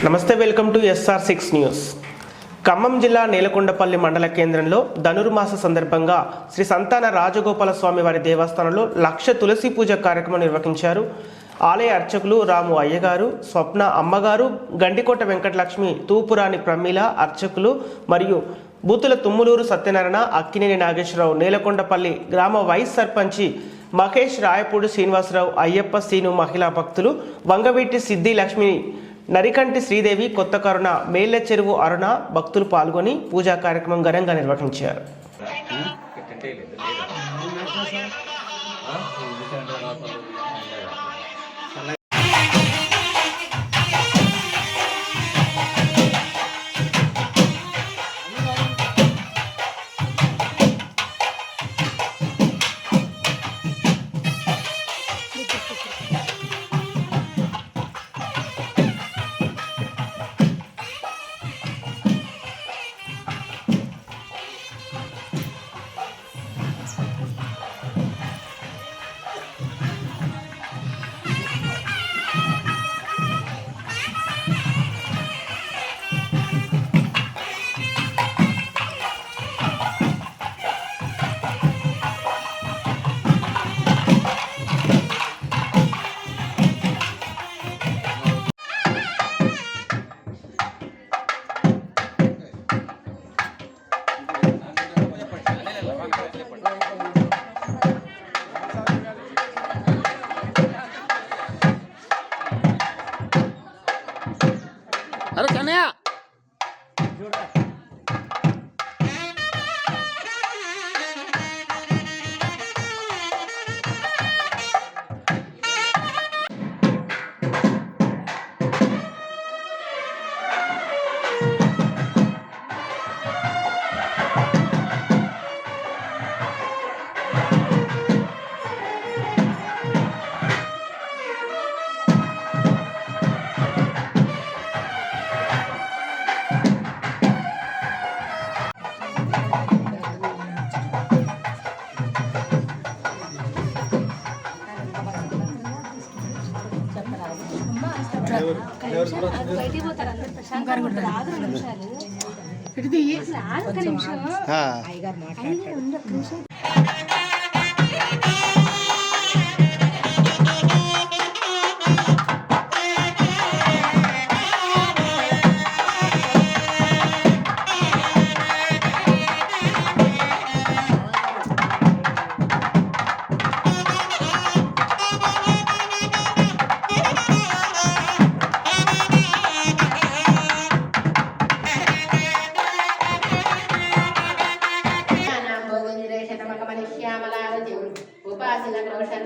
నమస్తే, welcome to SR6 news. Khammam జిల్లా నేలకొండపల్లి మండల కేంద్రంలో ధనుర్మాస సందర్భంగా శ్రీ సంతాన రాజగోపాల స్వామి వారి దేవస్థానంలో లక్ష తులసి పూజ కార్యక్రమం నిర్వహించారు. ఆలయ అర్చకులు రాము అయ్యగారు, స్వప్న అమ్మగారు, గండికోట వెంకటలక్ష్మి, తూపురాణి ప్రమీల అర్చకులు మరియు బూతుల తుమ్ములూరు సత్యనారాయణ, అక్కినేని నాగేశ్వరరావు, నేలకొండపల్లి గ్రామ వైస్ సర్పంచి మహేష్, రాయపూడి శ్రీనివాసరావు, అయ్యప్ప సీను మహిళా భక్తులు, వంగవీటి సిద్ధి లక్ష్మి, నరికంటి శ్రీదేవి, కొత్త కరుణ, మేళ్ల చెరువు అరుణ భక్తులు పాల్గొని పూజా కార్యక్రమం ఘనంగా నిర్వహించారు. अरे कन्या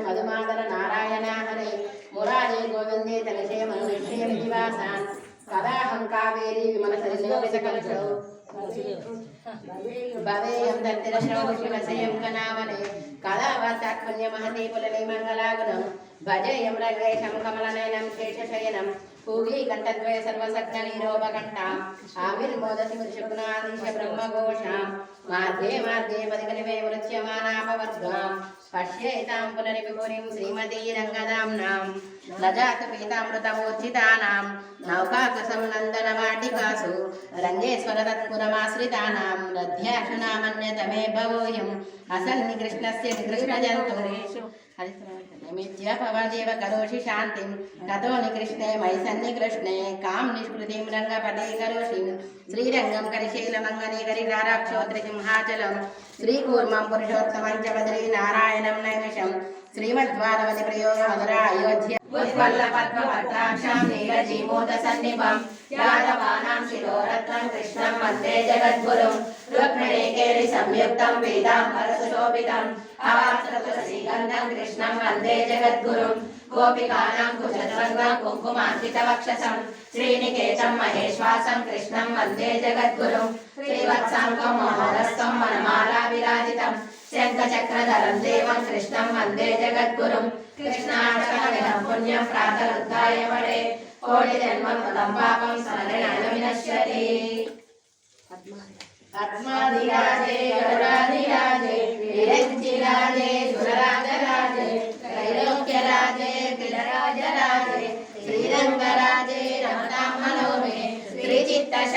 मधुमादर नारायण हरे मुरारे गोविंदे तलसे मनुष्य निवासान कदाहं कावेरी विमल सरिसकलशो भवेयं दत्तिरश्रौ शिवसेयं कनावने कदा वातात्मन्य महते पुलने मंगलागुणं भजेयं रघुवेशं कमलनयनं शेषशयनं पूगी कंठद्वय सर्वसक्तनिरोपकण्ठां आविर्मोदति मृषकुनाधीश ब्रह्मघोषां मार्गे मार्गे पदिकलिवे मृत्स्यमानापवर्गां पश्येतां पुनरिविपुरीं श्रीमती रङ्गदाम्नां लजात पीतामृतमूर्छितानां नौकाकुसं नन्दनवाटिकासु रङ्गेश्वरतत्पुरमाश्रितानां दध्याशुनामन्यतमे भवोऽयम् असन्नि कृष्णस्य कृष्णजन्तुरेषु मिथ्यापवादेव करोषि शान्तिं कतो निकृष्णे मयि सन्निकृष्णे कां निष्कृतिं रङ्गपटे करोषि श्रीरङ्गं करिशैलमङ्गने करिनाराक्षोत्रिसिंहाचलं श्रीकूर्मं पुरुषोत्तमं च बद्री नारायणं नैमिषं श्रीमद्वारवति प्रयोगमधुरा अयोध्या उत्पल्लपद्मपत्राक्षां नीलजीमूतसन्निभं यादवानां शिरोरत्नं कृष्णं वन्दे जगद्गुरुं रुक्मिणीकेलि संयुक्तं पीताम्बरसुशोभितम् आवास्तुलसीगन्धं कृष्णं वन्दे जगद्गुरुं गोपिकानां कुचद्वन्द्वं कुङ्कुमाङ्कितवक्षसं श्रीनिकेतं महेश्वासं कृष्णं वन्दे जगद्गुरुं श्रीवत्साङ्गं महोदस्तं वनमाला विराजितं शङ्खचक्रधरं देवं कृष्णं वन्दे जगद्गुरुं कृष्णार्चनमिदं पुण्यं प्रातरुद्धाय वडे कोटिजन्मं कृतं पापं स्मरेण विनश्यति पद्माधिराजे गरुडाधिराजे विरञ्चिराजे सुरराजराजे त्रैलोक्यराजे पिलराजराजे श्रीरङ्गराजे रमतां मनोमे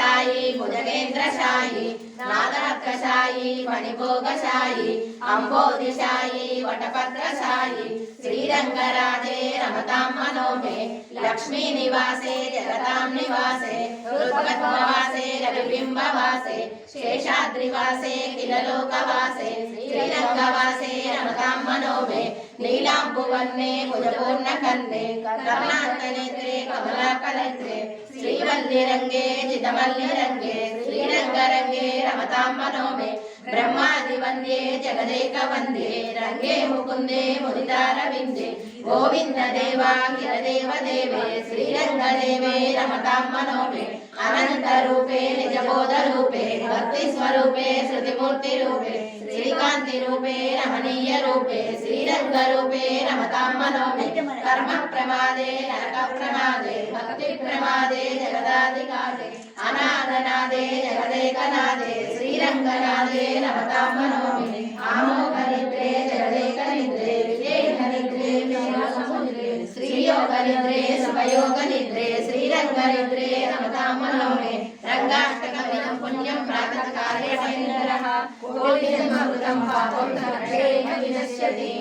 శాయి భుజగేంద్ర శాయి నాదార్క శాయి మణిభోగ శాయి అంబోధి శాయి వటపత్ర శాయి శ్రీరంగరాజే రమతాం మనోమే లక్ష్మీ నివాసే జగతాం నివాసే రుద్రపద్మవాసే రవిబింబవాసే శేషాద్రివాసే కిలలోకవాసే శ్రీరంగవాసే రమతాం మనోమే నీలాంబువన్నే భుజపూర్ణ కన్నే కర్ణాంతనేత్రే కమలాకలత్రే శ్రీవల్లిరంగే చిదమల్లిరంగే శ్రీరంగరంగే రమతాం మనోమే బ్రహ్మాదివందే జగదేక వందే రంగే ముకుందే ముదితారవిందే గోవింద దేవా గిరదేవ దేవే శ్రీరంగదేవే రమతాం మనోమే అనంత రూపే నిజబోధ రూపే భక్తి స్వరూపే శృతిమూర్తి రూపే శ్రీకాంతి రూపే రమణీయ రూపే శ్రీరంగ రూపే రమతాం మనోమే కర్మ ప్రమాదే నరక ప్రమాదే భక్తి ప్రమాదే జగదాధికారే అనాథనాదే జగదేకనాదే శ్రీరంగనాదే రమతాం మనోమే ఆమోఘ నిద్రే జగదేక నిద్రే విదేహ నిద్రే విశ్వాసముద్రే శ్రీయోగ నిద్రే శుభయోగ నిద్రే శ్రీరంగ నిద్రే రమతాం మనోమే రంగాష్టకమిదం పుణ్యం ప్రాతకార్యమైనరః కోటి జన్మకృతం పాపం తక్షేణ వినశ్యతి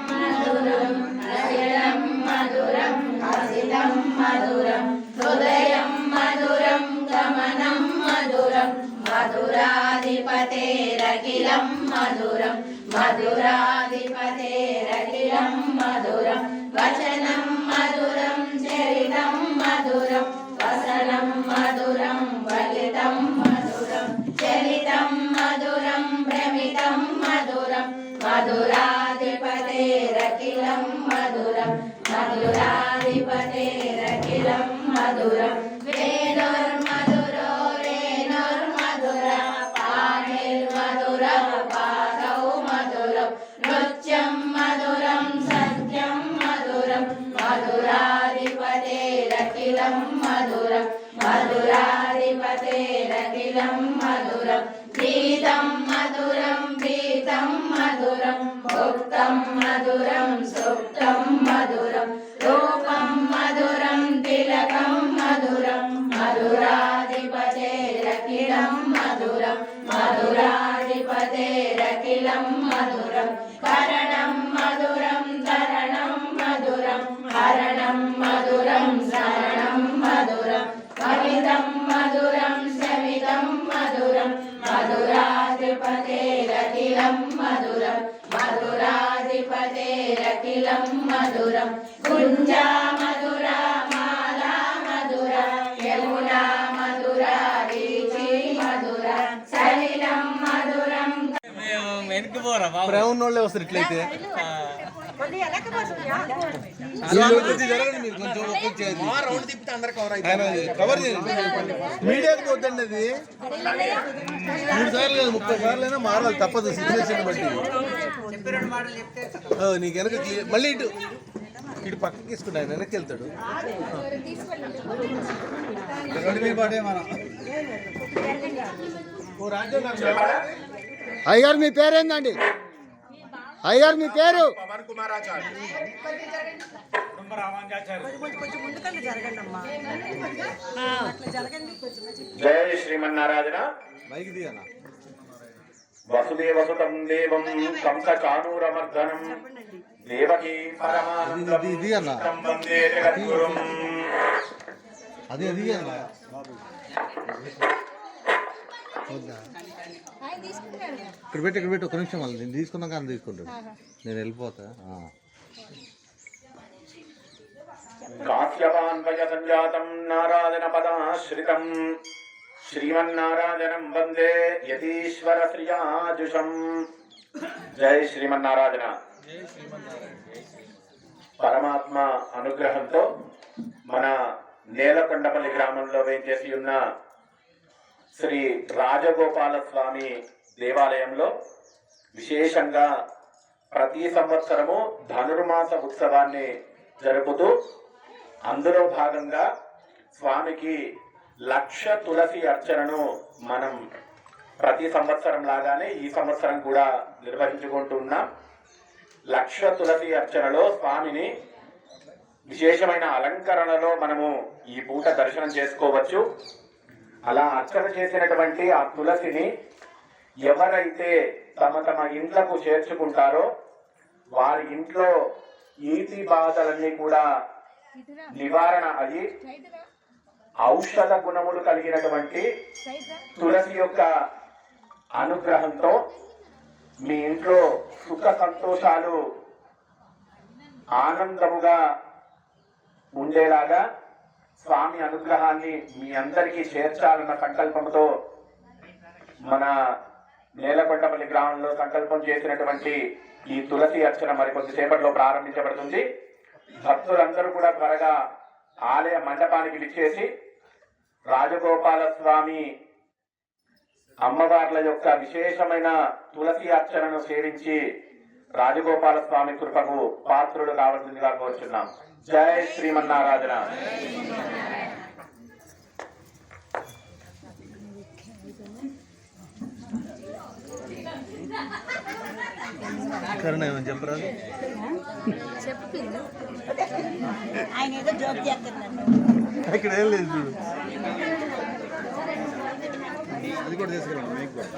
మధురం నయనం మధురం హసితం మధురం హృదయం మధురం గమనం మధురం మధురాధిపతేరఖిలం మధురం మధురాధిపతేరఖిలం మధురం వచనం మధురం చరితం మధురం వసనం మధురం వలితం మధురం చరితం మధురం భ్రమితం మధురం మధురాధిపతేరఖిలం మధురం మధురాధిపతేరఖిలం మధురం వేణుర్మధురో రేణుర్మధుర పాణిర్మధుర పాదౌ మధురం నృత్యం మధురం సత్యం మధురం మధురాధిపతేరఖిలం మధురం మధురాధిపతేరఖిలం మధురం గీతం మధురం గీతం మధురం భుక్తం మధురం సుప్తం మధురం రూపం మధురం తిలకం మధురం మధురాధిపతేరఖిలం మధురం మధురాధిపతేరఖిలం మధురం కరణం మధురం తరణం మధురం హరణం మధురం శరణం మధురం కవితం మధురం శమితం మధురం మధురాధిపతేరఖిలం మధురం మధురాధిపతేరఖిలం మధురం కుంజా మధురా మాలా మధురా యమునా మధురా వీచి మధురా సలిలం మధురం బ్రౌన్ వాళ్ళే వస్తారు ఇట్లయితే కవర్ మీడియాకి వద్దండి అది 3 సార్లు లేదు 30 సార్లు అయినా మారాలి తప్పదు సిచ్యువేషన్ బట్టి నీకు వెనక మళ్ళీ ఇటు పక్కకి తీసుకుంటా ఆయన వెనక్కి వెళ్తాడు అయ్యగారు మీ పేరేందండి? అయ్యగారు మీ పేరు? పవన్ కుమారాచార్య. జయ శ్రీమన్నారాయణ. వసుదేవసుతం దేవం కంస చానూరమర్దనం దేవకీ పరమానందం వందే జగద్గురుం. అది ఇక్కడ పెట్టి ఒక నిమిషం మళ్ళీ నేను తీసుకున్నాక అని తీసుకుంటాడు. నేను వెళ్ళిపోతా. కాశ్యపాన్వయ సంజాతం నారాయణ పదాశ్రితం శ్రీమన్నారాయణం వందే యతీశ్వర శ్రియాజుషం. జై శ్రీమన్నారాయణ. పరమాత్మ అనుగ్రహంతో మన నేలకొండపల్లి గ్రామంలో వేంచేసి ఉన్న శ్రీ రాజగోపాల స్వామి దేవాలయంలో విశేషంగా ప్రతి సంవత్సరము ధనుర్మాస ఉత్సవాన్ని జరుపుతూ అందులో భాగంగా స్వామికి 1,00,000 తులసి అర్చనను మనం ప్రతి సంవత్సరం లాగానే ఈ సంవత్సరం కూడా నిర్వహించుకుంటున్నాం. 1,00,000 తులసి అర్చనలో స్వామిని విశేషమైన అలంకరణలో మనము ఈ పూట దర్శనం చేసుకోవచ్చు. అలా అర్చన చేసినటువంటి ఆ తులసిని ఎవరైతే తమ తమ ఇంట్లకు చేర్చుకుంటారో వారి ఇంట్లో ఈతి బాధలన్నీ కూడా నివారణ అయ్యి ఔషధ గుణములు కలిగినటువంటి తులసి యొక్క అనుగ్రహంతో మీ ఇంట్లో సుఖ సంతోషాలు ఆనందముగా ఉండేలాగా స్వామి అనుగ్రహాన్ని మీ అందరికీ చేర్చాలన్న సంకల్పంతో మన నేలకొండపల్లి గ్రామంలో సంకల్పం చేసినటువంటి ఈ తులసి అర్చన మరికొద్దిసేపట్లో ప్రారంభించబడుతుంది. భక్తులందరూ కూడా త్వరగా ఆలయ మండపానికి విచ్చేసి రాజగోపాల స్వామి అమ్మవార్ల యొక్క విశేషమైన తులసి అర్చనను సేవించి రాజగోపాల స్వామి కృపకు పాత్రులు కావాల్సిందిగా కోరుచున్నాం. జై శ్రీమన్నారాయణ. కరుణ ఏమని చెప్పరాదు. ఆయన ఏదో జోక్ చేస్తున్నాడు. ఇక్కడ ఏం లేదు చూడు. అది కూడా తీసుకురండి మీకు కూడా.